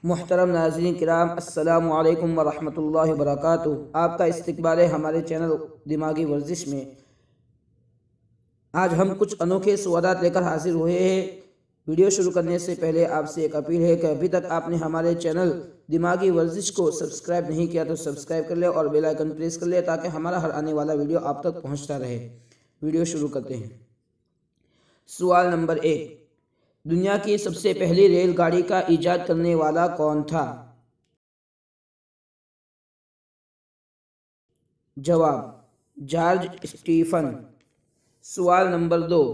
محترم ناظرین کرام، السلام علیکم ورحمۃ اللہ وبرکاتہ۔ آپ کا استقبال ہے ہمارے چینل دماغی ورزش میں۔ آج ہم کچھ انوکھے سوالات لے کر حاضر ہوئے ہیں۔ ویڈیو شروع کرنے سے پہلے آپ سے ایک اپیل ہے کہ ابھی تک آپ نے ہمارے چینل دماغی ورزش کو سبسکرائب نہیں کیا تو سبسکرائب کر لیں اور بیل آئیکن پریس کر لیں تاکہ ہمارا ہر آنے والا ویڈیو آپ تک پہنچتا رہے۔ ویڈیو شروع کرتے ہیں۔ سوال نمبر 1، دنیا کی سب سے پہلی ریل گاڑی کا ایجاد کرنے والا کون تھا؟ جواب: جارج اسٹیفن۔ سوال نمبر 2،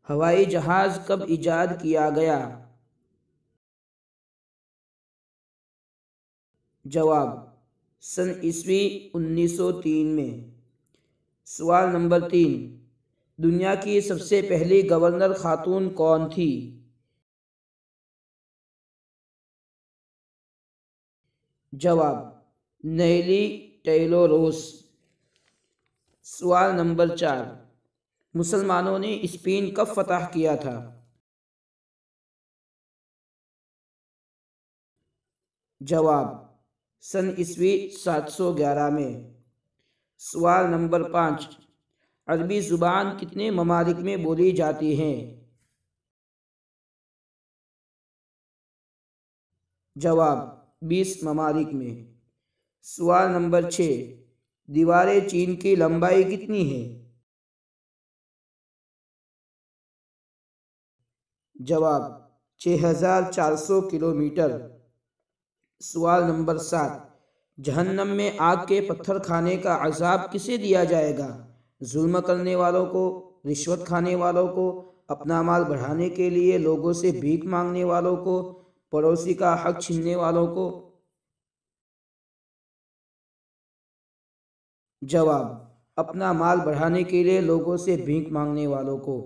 ہوائی جہاز کب ایجاد کیا گیا؟ جواب: سن عیسوی 1903 میں۔ سوال نمبر 3، دنیا کی سب سے پہلی گورنر خاتون کون تھی؟ جواب: نیلی ٹیلور روس۔ سوال نمبر 4، مسلمانوں نے اسپین کب فتح کیا تھا؟ جواب: سن عیسوی 711 میں۔ سوال نمبر 5، عربی زبان کتنے ممالک میں بولی جاتی ہے؟ جواب: 20 ممالک میں۔ سوال نمبر 6، دیوار چین کی لمبائی کتنی ہے؟ جواب: 6400 کلومیٹر۔ سوال نمبر 7، جہنم میں آگ کے پتھر کھانے کا عذاب کسے دیا جائے گا؟ ظلم کرنے والوں کو، رشوت کھانے والوں کو، اپنا مال بڑھانے کے لیے لوگوں سے بھیک مانگنے والوں کو، پڑوسی کا حق چھیننے والوں کو؟ جواب: اپنا مال بڑھانے کے لیے لوگوں سے بھیک مانگنے والوں کو۔